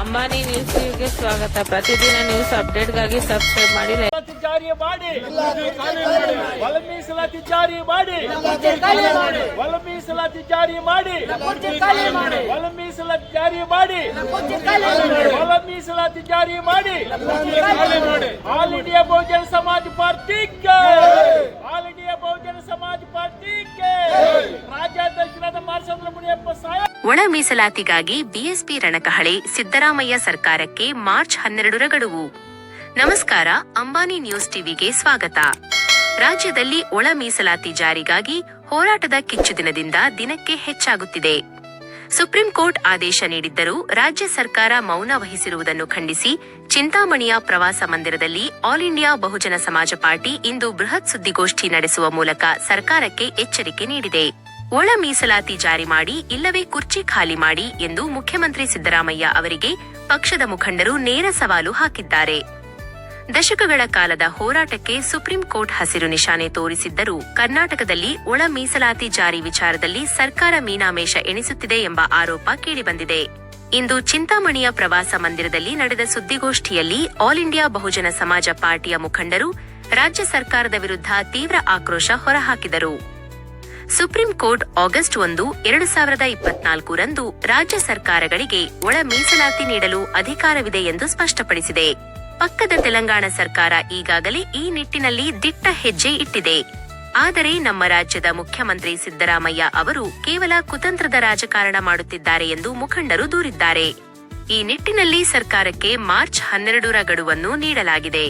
Ambani news ಟಿವಿಗೆ ಸ್ವಾಗತ. ಪ್ರತಿದಿನ ನ್ಯೂಸ್ ಅಪ್ಡೇಟ್ಗಾಗಿ ಸಬ್ಸ್ಕ್ರೈಬ್ ಮಾಡಿ. ಜಾರಿ ಮಾಡಿ, ಒಳ ಮೀಸಲಾತಿ ಜಾರಿ ಮಾಡಿ, ಒಳ ಮೀಸಲಾತಿ ಜಾರಿ ಮಾಡಿ, ಒಳ ಮೀಸಲಾತಿ ಜಾರಿ ಮಾಡಿ, ಒಳ ಮೀಸಲಾತಿ ಜಾರಿ ಮಾಡಿ. ಆಲ್ ಇಂಡಿಯಾ ಬಹುಜನ ಸಮಾಜ ಪಾರ್ಟಿಗೆ, ಆಲ್ ಇಂಡಿಯಾ ಬಹುಜನ ಸಮಾಜ ಪಾರ್ಟಿಗೆ ರಾಜ್ಯಾಧ್ಯಕ್ಷರಾದ ಮಾರ್ಸಂದ್ರ ಮುನಿಯಪ್ಪ ಸಾಹೇಬ್. ಒಳ ಮೀಸಲಾತಿಗಾಗಿ ಬಿಎಸ್ಪಿ ರಣಕಹಳೆ, ಸಿದ್ದರಾಮಯ್ಯ ಸರ್ಕಾರಕ್ಕೆ ಮಾರ್ಚ್ 12ರ ಗಡುವು. ನಮಸ್ಕಾರ, ಅಂಬಾನಿ ನ್ಯೂಸ್ ಟಿವಿಗೆ ಸ್ವಾಗತ. ರಾಜ್ಯದಲ್ಲಿ ಒಳ ಮೀಸಲಾತಿ ಜಾರಿಗಾಗಿ ಹೋರಾಟದ ಕಿಚ್ಚು ದಿನದಿಂದ ದಿನಕ್ಕೆ ಹೆಚ್ಚಾಗುತ್ತಿದೆ. ಸುಪ್ರೀಂ ಕೋರ್ಟ್ ಆದೇಶ ನೀಡಿದ್ದರೂ ರಾಜ್ಯ ಸರ್ಕಾರ ಮೌನ ವಹಿಸಿರುವುದನ್ನು ಖಂಡಿಸಿ ಚಿಂತಾಮಣಿಯ ಪ್ರವಾಸ ಮಂದಿರದಲ್ಲಿ ಆಲ್ ಇಂಡಿಯಾ ಬಹುಜನ ಸಮಾಜ ಪಾರ್ಟಿ ಇಂದು ಬೃಹತ್ ಸುದ್ದಿಗೋಷ್ಠಿ ನಡೆಸುವ ಮೂಲಕ ಸರ್ಕಾರಕ್ಕೆ ಎಚ್ಚರಿಕೆ ನೀಡಿದೆ. ಒಳ ಮೀಸಲಾತಿ ಜಾರಿ ಮಾಡಿ ಇಲ್ಲವೇ ಕುರ್ಚಿ ಖಾಲಿ ಮಾಡಿ ಎಂದು ಮುಖ್ಯಮಂತ್ರಿ ಸಿದ್ದರಾಮಯ್ಯ ಅವರಿಗೆ ಪಕ್ಷದ ಮುಖಂಡರು ನೇರ ಸವಾಲು ಹಾಕಿದ್ದಾರೆ. ದಶಕಗಳ ಕಾಲದ ಹೋರಾಟಕ್ಕೆ ಸುಪ್ರೀಂ ಕೋರ್ಟ್ ಹಸಿರು ನಿಶಾನೆ ತೋರಿಸಿದ್ದರೂ ಕರ್ನಾಟಕದಲ್ಲಿ ಒಳ ಮೀಸಲಾತಿ ಜಾರಿ ವಿಚಾರದಲ್ಲಿ ಸರ್ಕಾರ ಮೀನಾಮೇಷ ಎಣಿಸುತ್ತಿದೆ ಎಂಬ ಆರೋಪ ಕೇಳಿಬಂದಿದೆ. ಇಂದು ಚಿಂತಾಮಣಿಯ ಪ್ರವಾಸ ಮಂದಿರದಲ್ಲಿ ನಡೆದ ಸುದ್ದಿಗೋಷ್ಠಿಯಲ್ಲಿ ಆಲ್ ಇಂಡಿಯಾ ಬಹುಜನ ಸಮಾಜ ಪಾರ್ಟಿಯ ಮುಖಂಡರು ರಾಜ್ಯ ಸರ್ಕಾರದ ವಿರುದ್ಧ ತೀವ್ರ ಆಕ್ರೋಶ ಹೊರಹಾಕಿದರು. ಸುಪ್ರೀಂ ಕೋರ್ಟ್ ಆಗಸ್ಟ್ 1, 2024 ರಂದು ರಾಜ್ಯ ಸರ್ಕಾರಗಳಿಗೆ ಒಳ ಮೀಸಲಾತಿ ನೀಡಲು ಅಧಿಕಾರವಿದೆ ಎಂದು ಸ್ಪಷ್ಟಪಡಿಸಿದೆ. ಪಕ್ಕದ ತೆಲಂಗಾಣ ಸರ್ಕಾರ ಈಗಾಗಲೇ ಈ ನಿಟ್ಟಿನಲ್ಲಿ ದಿಟ್ಟ ಹೆಜ್ಜೆ ಇಟ್ಟಿದೆ. ಆದರೆ ನಮ್ಮ ರಾಜ್ಯದ ಮುಖ್ಯಮಂತ್ರಿ ಸಿದ್ದರಾಮಯ್ಯ ಅವರು ಕೇವಲ ಕುತಂತ್ರದ ರಾಜಕಾರಣ ಮಾಡುತ್ತಿದ್ದಾರೆ ಎಂದು ಮುಖಂಡರು ದೂರಿದ್ದಾರೆ. ಈ ನಿಟ್ಟಿನಲ್ಲಿ ಸರ್ಕಾರಕ್ಕೆ ಮಾರ್ಚ್ 12ರ ಗಡುವನ್ನು ನೀಡಲಾಗಿದೆ.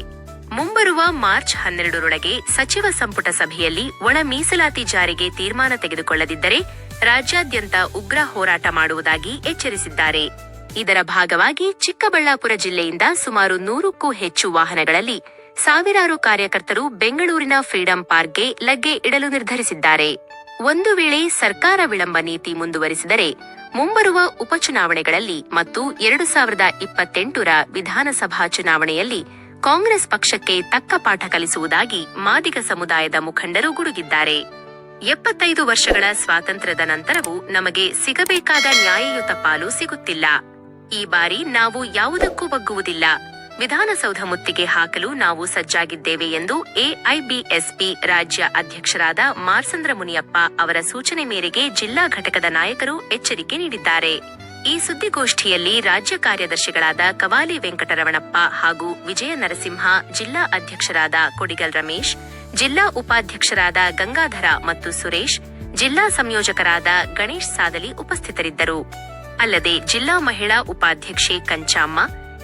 ಮುಂಬರುವ ಮಾರ್ಚ್ 12ರೊಳಗೆ ಸಚಿವ ಸಂಪುಟ ಸಭೆಯಲ್ಲಿ ಒಳ ಮೀಸಲಾತಿ ಜಾರಿಗೆ ತೀರ್ಮಾನ ತೆಗೆದುಕೊಳ್ಳದಿದ್ದರೆ ರಾಜ್ಯಾದ್ಯಂತ ಉಗ್ರ ಹೋರಾಟ ಮಾಡುವುದಾಗಿ ಎಚ್ಚರಿಸಿದ್ದಾರೆ. ಇದರ ಭಾಗವಾಗಿ ಚಿಕ್ಕಬಳ್ಳಾಪುರ ಜಿಲ್ಲೆಯಿಂದ ಸುಮಾರು 100ಕ್ಕೂ ಹೆಚ್ಚು ವಾಹನಗಳಲ್ಲಿ ಸಾವಿರಾರು ಕಾರ್ಯಕರ್ತರು ಬೆಂಗಳೂರಿನ ಫ್ರೀಡಂ ಪಾರ್ಕ್ಗೆ ಲಗ್ಗೆ ಇಡಲು ನಿರ್ಧರಿಸಿದ್ದಾರೆ. ಒಂದು ವೇಳೆ ಸರ್ಕಾರ ವಿಳಂಬ ನೀತಿ ಮುಂದುವರಿಸಿದರೆ ಮುಂಬರುವ ಉಪಚುನಾವಣೆಗಳಲ್ಲಿ ಮತ್ತು 2028ರ ವಿಧಾನಸಭಾ ಚುನಾವಣೆಯಲ್ಲಿ ಕಾಂಗ್ರೆಸ್ ಪಕ್ಷಕ್ಕೆ ತಕ್ಕ ಪಾಠ ಕಲಿಸುವುದಾಗಿ ಮಾದಿಗ ಸಮುದಾಯದ ಮುಖಂಡರು ಗುಡುಗಿದ್ದಾರೆ. 75 ವರ್ಷಗಳ ಸ್ವಾತಂತ್ರ್ಯದ ನಂತರವೂ ನಮಗೆ ಸಿಗಬೇಕಾದ ನ್ಯಾಯಯುತ ಪಾಲು ಸಿಗುತ್ತಿಲ್ಲ. ಈ ಬಾರಿ ನಾವು ಯಾವುದಕ್ಕೂ ಬಗ್ಗುವುದಿಲ್ಲ. ವಿಧಾನಸೌಧ ಮುತ್ತಿಗೆ ಹಾಕಲು ನಾವು ಸಜ್ಜಾಗಿದ್ದೇವೆ ಎಂದು ಎಐಬಿಎಸ್ಪಿ ರಾಜ್ಯ ಅಧ್ಯಕ್ಷರಾದ ಮಾರ್ಸಂದ್ರ ಮುನಿಯಪ್ಪ ಅವರ ಸೂಚನೆ ಮೇರೆಗೆ ಜಿಲ್ಲಾ ಘಟಕದ ನಾಯಕರು ಎಚ್ಚರಿಕೆ ನೀಡಿದ್ದಾರೆ. ಈ ಸುದ್ದಿಗೋಷ್ಠಿಯಲ್ಲಿ ರಾಜ್ಯ ಕಾರ್ಯದರ್ಶಿಗಳಾದ ಕವಾಲಿ ವೆಂಕಟರಮಣಪ್ಪ ಹಾಗೂ ವಿಜಯ ನರಸಿಂಹ, ಜಿಲ್ಲಾ ಅಧ್ಯಕ್ಷರಾದ ಕೊಡಿಗಲ್ ರಮೇಶ್, ಜಿಲ್ಲಾ ಉಪಾಧ್ಯಕ್ಷರಾದ ಗಂಗಾಧರ ಮತ್ತು ಸುರೇಶ್, ಜಿಲ್ಲಾ ಸಂಯೋಜಕರಾದ ಗಣೇಶ್ ಸಾದಲಿ ಉಪಸ್ಥಿತರಿದ್ದರು. ಅಲ್ಲದೆ ಜಿಲ್ಲಾ ಮಹಿಳಾ ಉಪಾಧ್ಯಕ್ಷೆ ಕಂಚಾಮ್ಮ,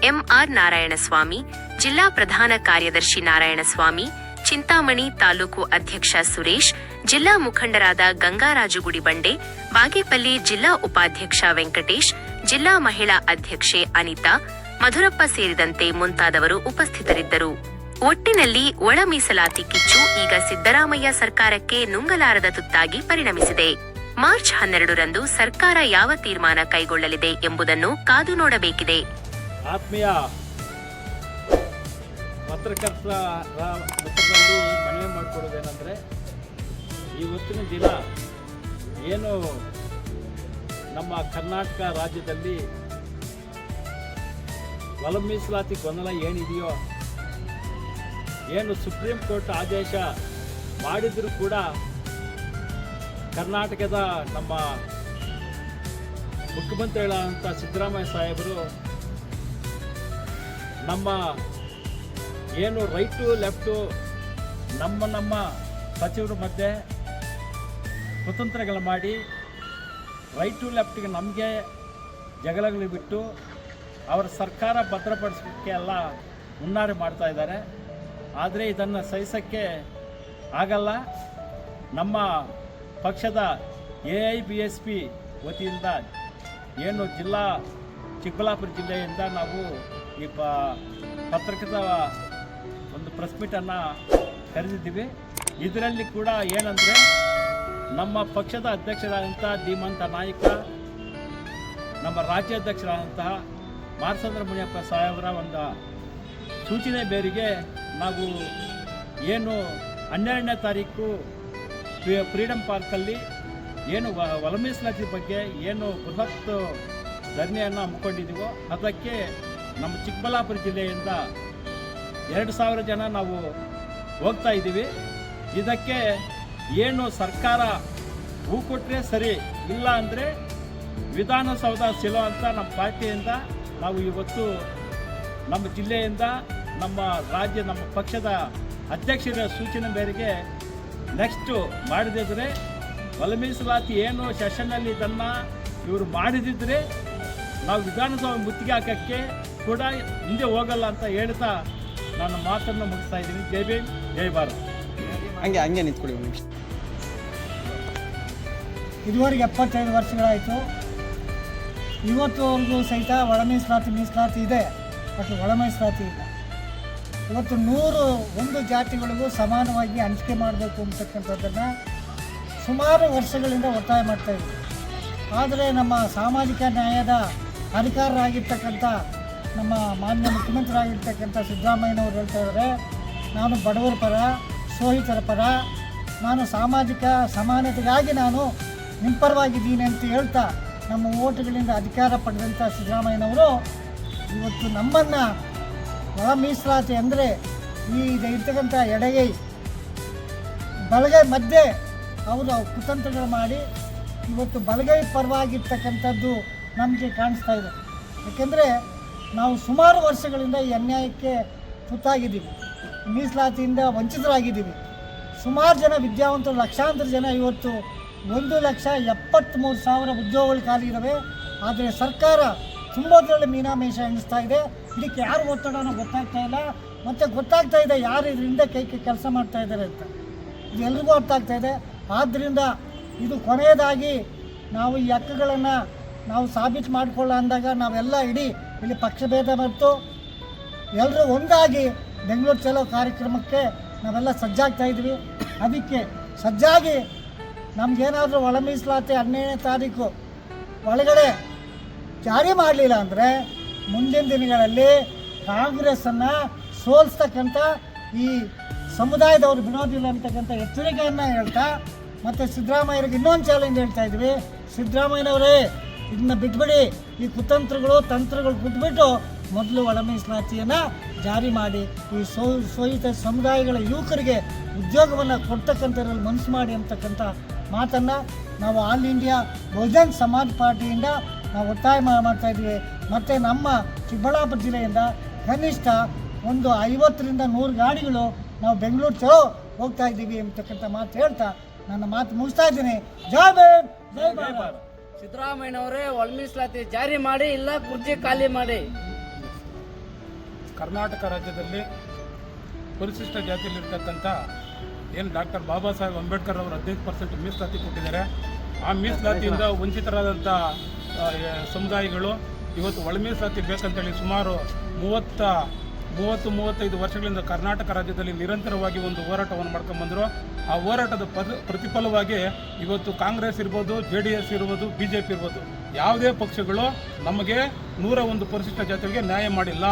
ಎಂಆರ್ ನಾರಾಯಣಸ್ವಾಮಿ, ಜಿಲ್ಲಾ ಪ್ರಧಾನ ಕಾರ್ಯದರ್ಶಿ ನಾರಾಯಣಸ್ವಾಮಿ, ಚಿಂತಾಮಣಿ ತಾಲೂಕು ಅಧ್ಯಕ್ಷ ಸುರೇಶ್, ಜಿಲ್ಲಾ ಮುಖಂಡರಾದ ಗಂಗಾರಾಜು ಗುಡಿಬಂಡೆ, ಬಾಗೇಪಲ್ಲಿ ಜಿಲ್ಲಾ ಉಪಾಧ್ಯಕ್ಷ ವೆಂಕಟೇಶ್, ಜಿಲ್ಲಾ ಮಹಿಳಾ ಅಧ್ಯಕ್ಷೆ ಅನಿತಾ, ಮಧುರಪ್ಪ ಸೇರಿದಂತೆ ಮುಂತಾದವರು ಉಪಸ್ಥಿತರಿದ್ದರು. ಒಟ್ಟಿನಲ್ಲಿ ಒಳ ಮೀಸಲಾತಿ ಕಿಚ್ಚು ಈಗ ಸಿದ್ದರಾಮಯ್ಯ ಸರ್ಕಾರಕ್ಕೆ ನುಂಗಲಾರದ ತುತ್ತಾಗಿ ಪರಿಣಮಿಸಿದೆ. ಮಾರ್ಚ್ 12ರಂದು ಸರ್ಕಾರ ಯಾವ ತೀರ್ಮಾನ ಕೈಗೊಳ್ಳಲಿದೆ ಎಂಬುದನ್ನು ಕಾದು ನೋಡಬೇಕಿದೆ. ಆತ್ಮೀಯ ಪತ್ರಕರ್ತರ ಮುಖದಲ್ಲಿ ಮನವಿ ಮಾಡಿಕೊಡೋದೇನೆಂದರೆ, ಇವತ್ತಿನ ದಿನ ಏನು ನಮ್ಮ ಕರ್ನಾಟಕ ರಾಜ್ಯದಲ್ಲಿ ಒಳ ಮೀಸಲಾತಿ ಗೊಂದಲ ಏನಿದೆಯೋ, ಏನು ಸುಪ್ರೀಂ ಕೋರ್ಟ್ ಆದೇಶ ಮಾಡಿದರೂ ಕೂಡ ಕರ್ನಾಟಕದ ನಮ್ಮ ಮುಖ್ಯಮಂತ್ರಿಗಳಾದಂಥ ಸಿದ್ದರಾಮಯ್ಯ ಸಾಹೇಬರು ನಮ್ಮ ಏನು ರೈಟು ಲೆಫ್ಟು ನಮ್ಮ ಸಚಿವರ ಮಧ್ಯೆ ಕುತಂತ್ರಗಳು ಮಾಡಿ ರೈಟು ಲೆಫ್ಟಿಗೆ ನಮಗೆ ಜಗಳಗಳು ಬಿಟ್ಟು ಅವರ ಸರ್ಕಾರ ಭದ್ರಪಡಿಸೋಕ್ಕೆ ಎಲ್ಲ ಹುನ್ನಾರ ಮಾಡ್ತಾ ಇದ್ದಾರೆ. ಆದರೆ ಇದನ್ನು ಸಹಿಸೋಕ್ಕೆ ಆಗಲ್ಲ. ನಮ್ಮ ಪಕ್ಷದ ಎಐಬಿಎಸ್ಪಿ ವತಿಯಿಂದ ಏನು ಚಿಕ್ಕಬಳ್ಳಾಪುರ ಜಿಲ್ಲೆಯಿಂದ ನಾವು ಈ ಪತ್ರಕರ್ತ ಒಂದು ಪ್ರೆಸ್ ಮೀಟನ್ನು ಕರೆದಿದ್ದೀವಿ. ಇದರಲ್ಲಿ ಕೂಡ ಏನಂದರೆ, ನಮ್ಮ ಪಕ್ಷದ ಅಧ್ಯಕ್ಷರಾದಂಥ ಧೀಮಂತ ನಾಯಕ, ನಮ್ಮ ರಾಜ್ಯಾಧ್ಯಕ್ಷರಾದಂತಹ ಮಾರ್ಸಂದ್ರ ಮುನಿಯಪ್ಪ ಸಾಹೇಬರ ಒಂದು ಸೂಚನೆ ಮೇರೆಗೆ ನಾವು ಏನು 12ನೇ ತಾರೀಕು ಫ್ರೀಡಂ ಪಾರ್ಕಲ್ಲಿ ಏನು ಒಳ ಮೀಸಲಾತಿ ಬಗ್ಗೆ ಏನು ಬೃಹತ್ ಧರಣಿಯನ್ನು ಹಮ್ಮಿಕೊಂಡಿದ್ದೀವೋ ಅದಕ್ಕೆ ನಮ್ಮ ಚಿಕ್ಕಬಳ್ಳಾಪುರ ಜಿಲ್ಲೆಯಿಂದ 2,000 ಜನ ನಾವು ಹೋಗ್ತಾ ಇದ್ದೀವಿ. ಇದಕ್ಕೆ ಏನು ಸರ್ಕಾರ ಹೂ ಕೊಟ್ಟರೆ ಸರಿ, ಇಲ್ಲ ಅಂದರೆ ವಿಧಾನಸೌಧ ಸಿಲೋ ಅಂತ ನಮ್ಮ ಪಾರ್ಟಿಯಿಂದ ನಾವು ಇವತ್ತು ನಮ್ಮ ಜಿಲ್ಲೆಯಿಂದ ನಮ್ಮ ರಾಜ್ಯ ನಮ್ಮ ಪಕ್ಷದ ಅಧ್ಯಕ್ಷರ ಸೂಚನೆ ಮೇರೆಗೆ ನೆಕ್ಸ್ಟು ಮಾಡದಿದ್ದರೆ ಒಳ ಮೀಸಲಾತಿ ಏನು ಸೆಷನ್ನಲ್ಲಿ ಇದನ್ನು ಇವರು ಮಾಡಿದಿದ್ರೆ ನಾವು ವಿಧಾನಸಭೆ ಮುತ್ತಿಗೆ ಹಾಕೋಕ್ಕೆ ಕೂಡ ಹಿಂದೆ ಹೋಗಲ್ಲ ಅಂತ ಹೇಳ್ತಾ ನಾನು ಮಾತನ್ನು ಮುಗಿಸ್ತಾ ಇದ್ದೀನಿ. ಜೈ ಭೀಮ್, ಜೈ ಭಾರತ್. ಹಂಗೆ ನಿಂತ್ಕೊಳ್ಳಿ ಒಂದು ನಿಮಿಷ. ಇದುವರೆಗೆ 75 ವರ್ಷಗಳಾಯಿತು. ಇವತ್ತುವರೆಗೂ ಸಹಿತ ಒಳ ಮೀಸಲಾತಿ ಇದೆ, ಬಟ್ ಒಳ ಮೀಸಲಾತಿ ಇಲ್ಲ. ಇವತ್ತು 101 ಜಾತಿಗಳಿಗೂ ಸಮಾನವಾಗಿ ಹಂಚಿಕೆ ಮಾಡಬೇಕು ಅಂತಕ್ಕಂಥದ್ದನ್ನು ಸುಮಾರು ವರ್ಷಗಳಿಂದ ಒತ್ತಾಯ ಮಾಡ್ತಾಯಿದ್ದೀವಿ. ಆದರೆ ನಮ್ಮ ಸಾಮಾಜಿಕ ನ್ಯಾಯದ ಅಧಿಕಾರರಾಗಿರ್ತಕ್ಕಂಥ ನಮ್ಮ ಮಾನ್ಯ ಮುಖ್ಯಮಂತ್ರಿಯಾಗಿರ್ತಕ್ಕಂಥ ಸಿದ್ದರಾಮಯ್ಯನವರು ಹೇಳ್ತಾ ಇದ್ದಾರೆ, ನಾನು ಬಡವರ ಪರ, ಶೋಷಿತರ ಪರ, ನಾನು ಸಾಮಾಜಿಕ ಸಮಾನತೆಗಾಗಿ ನಾನು ನಿಮ್ಮ ಪರವಾಗಿದ್ದೀನಿ ಅಂತ ಹೇಳ್ತಾ ನಮ್ಮ ಓಟುಗಳಿಂದ ಅಧಿಕಾರ ಪಡೆದಂಥ ಸಿದ್ದರಾಮಯ್ಯನವರು ಇವತ್ತು ನಮ್ಮನ್ನು ಒಳ ಮೀಸಲಾತಿ ಅಂದರೆ ಈ ಇರ್ತಕ್ಕಂಥ ಎಡಗೈ ಬಲಗೈ ಮಧ್ಯೆ ಅವರು ಕುತಂತ್ರಗಳು ಮಾಡಿ ಇವತ್ತು ಬಲಗೈ ಪರವಾಗಿರ್ತಕ್ಕಂಥದ್ದು ನಮಗೆ ಕಾಣಿಸ್ತಾ ಇದೆ. ಏಕೆಂದರೆ ನಾವು ಸುಮಾರು ವರ್ಷಗಳಿಂದ ಈ ಅನ್ಯಾಯಕ್ಕೆ ತುತ್ತಾಗಿದ್ದೀವಿ, ಮೀಸಲಾತಿಯಿಂದ ವಂಚಿತರಾಗಿದ್ದೀವಿ. ಸುಮಾರು ಜನ ವಿದ್ಯಾವಂತರು, ಲಕ್ಷಾಂತರ ಜನ ಇವತ್ತು 1,73,000 ಉದ್ಯೋಗಗಳು ಖಾಲಿ ಇದ್ದಾವೆ. ಆದರೆ ಸರ್ಕಾರ ತುಂಬದ್ರಲ್ಲಿ ಮೀನಾಮೇಷ ಎಣಿಸ್ತಾ ಇದೆ. ಇದಕ್ಕೆ ಯಾರು ಒತ್ತಡನೋ ಗೊತ್ತಾಗ್ತಾ ಇಲ್ಲ, ಮತ್ತು ಗೊತ್ತಾಗ್ತಾ ಇದೆ ಯಾರು ಇದರಿಂದ ಕೈ ಕೆಲಸ ಮಾಡ್ತಾ ಇದ್ದಾರೆ ಅಂತ. ಇದು ಎಲ್ರಿಗೂ ಅರ್ಥ ಆಗ್ತಾ ಇದೆ. ಆದ್ದರಿಂದ ಇದು ಕೊನೆಯದಾಗಿ ನಾವು ಈ ಹಕ್ಕುಗಳನ್ನು ನಾವು ಸಾಬೀತು ಮಾಡಿಕೊಳ್ಳ ಅಂದಾಗ ನಾವೆಲ್ಲ ಇಲ್ಲಿ ಪಕ್ಷಭೇದ ಮತ್ತು ಎಲ್ಲರೂ ಒಂದಾಗಿ ಬೆಂಗಳೂರು ಚಲೋ ಕಾರ್ಯಕ್ರಮಕ್ಕೆ ನಾವೆಲ್ಲ ಸಜ್ಜಾಗ್ತಾ ಇದ್ವಿ. ಅದಕ್ಕೆ ಸಜ್ಜಾಗಿ ನಮಗೇನಾದರೂ ಒಳ ಮೀಸಲಾತಿ 12ನೇ ತಾರೀಕು ಒಳಗಡೆ ಜಾರಿ ಮಾಡಲಿಲ್ಲ ಅಂದರೆ ಮುಂದಿನ ದಿನಗಳಲ್ಲಿ ಕಾಂಗ್ರೆಸ್ಸನ್ನು ಸೋಲಿಸ್ತಕ್ಕಂಥ ಈ ಸಮುದಾಯದವರು ಬಿಡೋದಿಲ್ಲ ಅಂತಕ್ಕಂಥ ಎಚ್ಚರಿಕೆಯನ್ನು ಹೇಳ್ತಾ, ಮತ್ತು ಸಿದ್ದರಾಮಯ್ಯರಿಗೆ ಇನ್ನೊಂದು ಚಾಲೆಂಜ್ ಹೇಳ್ತಾ ಇದ್ವಿ. ಸಿದ್ದರಾಮಯ್ಯನವರೇ, ಇದನ್ನ ಬಿಟ್ಬಿಡಿ, ಈ ಕುತಂತ್ರಗಳು ತಂತ್ರಗಳು ಬಿಟ್ಬಿಟ್ಟು ಮೊದಲು ಒಳ ಮೀಸಲಾತಿಯನ್ನು ಜಾರಿ ಮಾಡಿ ಈ ಶೋಷಿತ ಸಮುದಾಯಗಳ ಯುವಕರಿಗೆ ಉದ್ಯೋಗವನ್ನು ಕೊಡ್ತಕ್ಕಂಥದ್ರಲ್ಲಿ ಮನಸ್ಸು ಮಾಡಿ ಅಂತಕ್ಕಂಥ ಮಾತನ್ನು ನಾವು ಆಲ್ ಇಂಡಿಯಾ ಬಹುಜನ್ ಸಮಾಜ್ ಪಾರ್ಟಿಯಿಂದ ನಾವು ಒತ್ತಾಯ ಮಾಡ್ತಾಯಿದ್ವಿ. ಮತ್ತು ನಮ್ಮ ಚಿಕ್ಕಬಳ್ಳಾಪುರ ಜಿಲ್ಲೆಯಿಂದ ಕನಿಷ್ಠ ಒಂದು 50ರಿಂದ 100 ಗಾಡಿಗಳು ನಾವು ಬೆಂಗಳೂರು ಚಲೋ ಹೋಗ್ತಾ ಇದ್ದೀವಿ ಅಂತಕ್ಕಂಥ ಮಾತು ಹೇಳ್ತಾ ನನ್ನ ಮಾತು ಮುಗಿಸ್ತಾ ಇದ್ದೀನಿ. ಜೈ ಭೀಮ್, ಜೈ ಭಾರತ್. ಸಿದ್ದರಾಮಯ್ಯನವರೇ ಒಳ ಮೀಸಲಾತಿ ಜಾರಿ ಮಾಡಿ, ಇಲ್ಲ ಕುರ್ಚಿ ಖಾಲಿ ಮಾಡಿ. ಕರ್ನಾಟಕ ರಾಜ್ಯದಲ್ಲಿ ಪರಿಶಿಷ್ಟ ಜಾತಿಯಲ್ಲಿರ್ತಕ್ಕಂಥ ಏನು ಡಾಕ್ಟರ್ ಬಾಬಾ ಸಾಹೇಬ್ ಅಂಬೇಡ್ಕರ್ ಅವರು 15% ಮೀಸಲಾತಿ ಕೊಟ್ಟಿದ್ದಾರೆ. ಆ ಮೀಸಲಾತಿಯಿಂದ ವಂಚಿತರಾದಂಥ ಸಮುದಾಯಗಳು ಇವತ್ತು ಒಳ ಮೀಸಲಾತಿ ಬೇಕಂತೇಳಿ ಸುಮಾರು 30-35 ವರ್ಷಗಳಿಂದ ಕರ್ನಾಟಕ ರಾಜ್ಯದಲ್ಲಿ ನಿರಂತರವಾಗಿ ಒಂದು ಹೋರಾಟವನ್ನು ಮಾಡ್ಕೊಂಡ್ಬಂದರು. ಆ ಹೋರಾಟದ ಪ್ರತಿಫಲವಾಗಿ ಇವತ್ತು ಕಾಂಗ್ರೆಸ್ ಇರ್ಬೋದು, JDS ಇರ್ಬೋದು, BJP ಇರ್ಬೋದು, ಯಾವುದೇ ಪಕ್ಷಗಳು ನಮಗೆ 101 ಪರಿಶಿಷ್ಟ ಜಾತಿಗಳಿಗೆ ನ್ಯಾಯ ಮಾಡಿಲ್ಲ.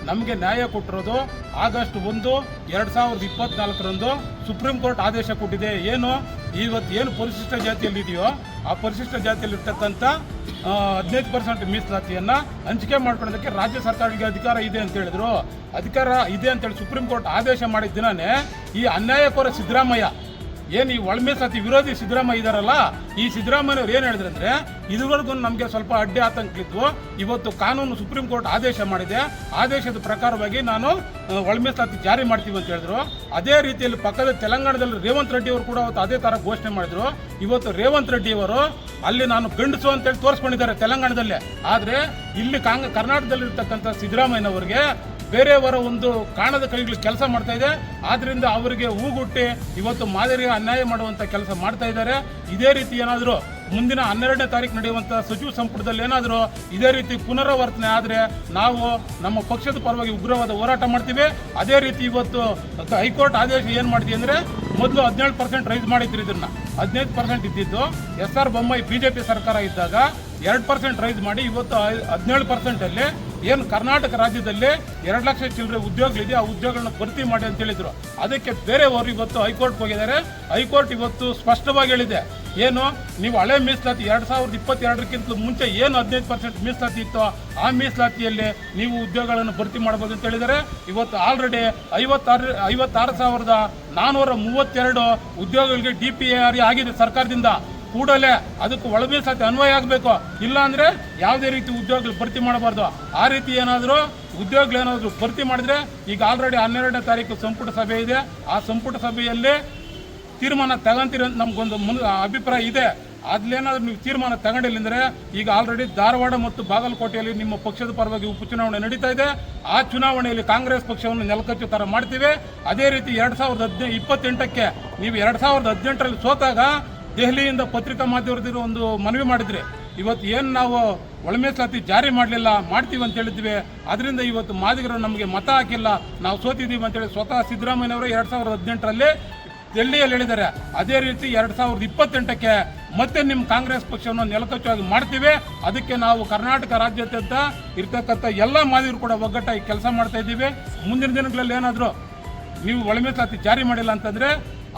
ನಮಗೆ ನ್ಯಾಯ ಕೊಟ್ಟಿರೋದು ಆಗಸ್ಟ್ 1, 2024 ಸುಪ್ರೀಂ ಕೋರ್ಟ್ ಆದೇಶ ಕೊಟ್ಟಿದೆ. ಏನು ಪರಿಶಿಷ್ಟ ಜಾತಿಯಲ್ಲಿದೆಯೋ ಆ ಪರಿಶಿಷ್ಟ ಜಾತಿಯಲ್ಲಿರ್ತಕ್ಕಂಥ 15% ಮೀಸಲಾತಿಯನ್ನು ಹಂಚಿಕೆ ಮಾಡ್ಕೊಳ್ಳೋದಕ್ಕೆ ರಾಜ್ಯ ಸರ್ಕಾರಕ್ಕೆ ಅಧಿಕಾರ ಇದೆ ಅಂತ ಹೇಳಿದ್ರು. ಅಧಿಕಾರ ಇದೆ ಅಂತೇಳಿ ಸುಪ್ರೀಂ ಕೋರ್ಟ್ ಆದೇಶ ಮಾಡಿದ ದಿನನೇ ಈ ಅನ್ಯಾಯಕೋರ ಸಿದ್ದರಾಮಯ್ಯ, ಏನು ಈ ಒಳ ಮೀಸಲಾತಿ ವಿರೋಧಿ ಸಿದ್ದರಾಮಯ್ಯ ಇದ್ದಾರಲ್ಲ, ಈ ಸಿದ್ದರಾಮಯ್ಯವ್ರು ಏನು ಹೇಳಿದ್ರು ಅಂದರೆ, ಇದುವರೆಗೂ ನಮಗೆ ಸ್ವಲ್ಪ ಅಡ್ಡಿ ಆತಂಕಲಿದ್ವು, ಇವತ್ತು ಕಾನೂನು ಸುಪ್ರೀಂ ಕೋರ್ಟ್ ಆದೇಶ ಮಾಡಿದೆ, ಆದೇಶದ ಪ್ರಕಾರವಾಗಿ ನಾನು ಒಳ ಮೀಸಲಾತಿ ಜಾರಿ ಮಾಡ್ತೀವಿ ಅಂತ ಹೇಳಿದ್ರು. ಅದೇ ರೀತಿಯಲ್ಲಿ ಪಕ್ಕದ ತೆಲಂಗಾಣದಲ್ಲಿ ರೇವಂತ್ ರೆಡ್ಡಿ ಅವರು ಕೂಡ ಅವತ್ತು ಅದೇ ಥರ ಘೋಷಣೆ ಮಾಡಿದ್ರು. ಇವತ್ತು ರೇವಂತ್ ರೆಡ್ಡಿ ಅವರು ಅಲ್ಲಿ ನಾನು ಗಂಡಸು ಅಂತೇಳಿ ತೋರಿಸ್ಕೊಂಡಿದ್ದಾರೆ ತೆಲಂಗಾಣದಲ್ಲೇ. ಆದರೆ ಇಲ್ಲಿ ಕರ್ನಾಟಕದಲ್ಲಿರ್ತಕ್ಕಂಥ ಸಿದ್ದರಾಮಯ್ಯನವರಿಗೆ ಬೇರೆಯವರ ಒಂದು ಕಾಣದ ಕೈಗಳು ಕೆಲಸ ಮಾಡ್ತಾ ಇದೆ. ಆದ್ದರಿಂದ ಅವರಿಗೆ ಹೂಗುಟ್ಟಿ ಇವತ್ತು ಮಾದರಿಯ ಅನ್ಯಾಯ ಮಾಡುವಂಥ ಕೆಲಸ ಮಾಡ್ತಾ ಇದ್ದಾರೆ. ಇದೇ ರೀತಿ ಏನಾದರೂ ಮುಂದಿನ 12ನೇ ತಾರೀಕು ನಡೆಯುವಂಥ ಸಚಿವ ಸಂಪುಟದಲ್ಲಿ ಏನಾದರೂ ಇದೇ ರೀತಿ ಪುನರಾವರ್ತನೆ ಆದರೆ ನಾವು ನಮ್ಮ ಪಕ್ಷದ ಪರವಾಗಿ ಉಗ್ರವಾದ ಹೋರಾಟ ಮಾಡ್ತೀವಿ. ಅದೇ ರೀತಿ ಇವತ್ತು ಹೈಕೋರ್ಟ್ ಆದೇಶ ಏನು ಮಾಡ್ತೀವಿ ಅಂದರೆ, ಮೊದಲು 17% ರೈಸ್ ಮಾಡಿದ್ರು, ಇದನ್ನು 15% ಇದ್ದಿದ್ದು SR ಬೊಮ್ಮಾಯಿ BJP ಸರ್ಕಾರ ಇದ್ದಾಗ 2% ರೈಸ್ ಮಾಡಿ ಇವತ್ತು 17% ಏನು ಕರ್ನಾಟಕ ರಾಜ್ಯದಲ್ಲಿ 2 ಲಕ್ಷ ಚಿಲ್ಲರೆ ಉದ್ಯೋಗಗಳಿದೆ, ಆ ಉದ್ಯೋಗಗಳನ್ನ ಭರ್ತಿ ಮಾಡಿ ಅಂತ ಹೇಳಿದ್ರು. ಅದಕ್ಕೆ ಬೇರೆಯವರು ಇವತ್ತು ಹೈಕೋರ್ಟ್ ಹೋಗಿದ್ದಾರೆ. ಹೈಕೋರ್ಟ್ ಇವತ್ತು ಸ್ಪಷ್ಟವಾಗಿ ಹೇಳಿದೆ, ಏನು ನೀವು ಹಳೆ ಮೀಸಲಾತಿ 2022ಕ್ಕಿಂತ ಮುಂಚೆ ಏನು 15% ಮೀಸಲಾತಿ ಇತ್ತು ಆ ಮೀಸಲಾತಿಯಲ್ಲಿ ನೀವು ಉದ್ಯೋಗಗಳನ್ನು ಭರ್ತಿ ಮಾಡಬಹುದು ಅಂತ ಹೇಳಿದರೆ ಇವತ್ತು ಆಲ್ರೆಡಿ 56,432 ಉದ್ಯೋಗಗಳಿಗೆ DPAR ಆಗಿದೆ ಸರ್ಕಾರದಿಂದ. ಕೂಡಲೇ ಅದಕ್ಕೆ ಒಳ ಮೀಸಲಾತಿ ಅನ್ವಯ ಆಗಬೇಕು, ಇಲ್ಲ ಅಂದರೆ ಯಾವುದೇ ರೀತಿ ಉದ್ಯೋಗಗಳು ಭರ್ತಿ ಮಾಡಬಾರ್ದು. ಆ ರೀತಿ ಏನಾದರೂ ಉದ್ಯೋಗಗಳೇನಾದರೂ ಭರ್ತಿ ಮಾಡಿದ್ರೆ ಈಗ ಆಲ್ರೆಡಿ 12ನೇ ತಾರೀಕು ಸಂಪುಟ ಸಭೆ ಇದೆ. ಆ ಸಂಪುಟ ಸಭೆಯಲ್ಲಿ ತೀರ್ಮಾನ ತಗೊಂತೀರಿ ಅಂತ ನಮಗೊಂದು ಅಭಿಪ್ರಾಯ ಇದೆ. ಅದ್ಲೇನಾದ್ರೂ ನೀವು ತೀರ್ಮಾನ ತಗೊಂಡಿಲ್ಲ ಅಂದರೆ ಈಗ ಆಲ್ರೆಡಿ ಧಾರವಾಡ ಮತ್ತು ಬಾಗಲಕೋಟೆಯಲ್ಲಿ ನಿಮ್ಮ ಪಕ್ಷದ ಪರವಾಗಿ ಉಪಚುನಾವಣೆ ನಡೀತಾ ಇದೆ. ಆ ಚುನಾವಣೆಯಲ್ಲಿ ಕಾಂಗ್ರೆಸ್ ಪಕ್ಷವನ್ನು ನೆಲಕಚ್ಚು ಥರ ಮಾಡ್ತೀವಿ. ಅದೇ ರೀತಿ 2028ಕ್ಕೆ ನೀವು 2018ರಲ್ಲಿ ಸೋತಾಗ ದೆಹಲಿಯಿಂದ ಪತ್ರಿಕಾ ಮಾಧ್ಯಮದವರು ಒಂದು ಮನವಿ ಮಾಡಿದ್ರಿ. ಇವತ್ತು ಏನು ನಾವು ಒಳ ಮೀಸಲಾತಿ ಜಾರಿ ಮಾಡಲಿಲ್ಲ, ಮಾಡ್ತೀವಿ ಅಂತ ಹೇಳಿದ್ವಿ. ಅದರಿಂದ ಇವತ್ತು ಮಾದಿಗರು ನಮಗೆ ಮತ ಹಾಕಿಲ್ಲ, ನಾವು ಸೋತಿದ್ದೀವಿ ಅಂತೇಳಿ ಸ್ವತಃ ಸಿದ್ದರಾಮಯ್ಯನವರು 2018ರಲ್ಲಿ ಡೆಲ್ಲಿಯಲ್ಲಿ ಹೇಳಿದ್ದಾರೆ. ಅದೇ ರೀತಿ 2028ಕ್ಕೆ ಮತ್ತೆ ನಿಮ್ಮ ಕಾಂಗ್ರೆಸ್ ಪಕ್ಷವನ್ನು ನೆಲಕಚ್ಚುವಾಗಿ ಮಾಡ್ತೀವಿ. ಅದಕ್ಕೆ ನಾವು ಕರ್ನಾಟಕ ರಾಜ್ಯಾದ್ಯಂತ ಇರ್ತಕ್ಕಂಥ ಎಲ್ಲ ಮಾದಿಗರು ಕೂಡ ಒಗ್ಗಟ್ಟಾಗಿ ಕೆಲಸ ಮಾಡ್ತಾ ಇದ್ದೀವಿ. ಮುಂದಿನ ದಿನಗಳಲ್ಲಿ ಏನಾದರೂ ನೀವು ಒಳ ಮೀಸಲಾತಿ ಜಾರಿ ಮಾಡಿಲ್ಲ ಅಂತಂದರೆ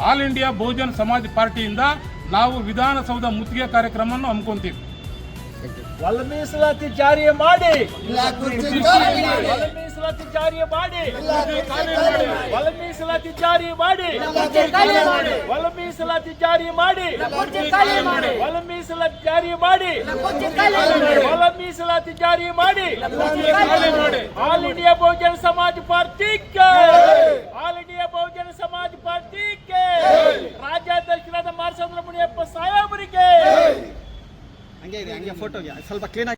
ಆಲ್ ಇಂಡಿಯಾ ಬಹುಜನ ಸಮಾಜ ಪಾರ್ಟಿಯಿಂದ ನಾವು ವಿಧಾನಸೌಧ ಮುತ್ತಿಗೆ ಕಾರ್ಯಕ್ರಮವನ್ನು ಹಮ್ಮಿಕೊಂತೀವಿ. ಒಳ ಮೀಸಲಾತಿ ಜಾರಿ ಮಾಡಿ, ಒಳ ಮೀಸಲಾತಿ ಜಾರಿ ಮಾಡಿ, ಒಳ ಮೀಸಲಾತಿ ಜಾರಿ ಮಾಡಿ, ಒಳ ಮೀಸಲಾತಿ ಜಾರಿ ಮಾಡಿ, ಒಳ ಮೀಸಲಾತಿ ಜಾರಿ ಮಾಡಿ, ಒಳ ಮೀಸಲಾತಿ ಜಾರಿ ಮಾಡಿ. ಆಲ್ ಇಂಡಿಯಾ ಬಹುಜನ ಸಮಾಜ ಪಾರ್ಟಿಗೆ, ಆಲ್ ಇಂಡಿಯಾ ಬಹುಜನ ಸಮಾಜ ಪಾರ್ಟಿಗೆ, ರಾಜ್ಯಾಧ್ಯಕ್ಷರಾದ ಮಾರ್ಸಂದ್ರ ಮುನಿಯಪ್ಪ ಸಾಹೇಬರಿಗೆ ಹಂಗೆ ಫೋಟೋಗೆ ಸ್ವಲ್ಪ ಕ್ಲೀನ್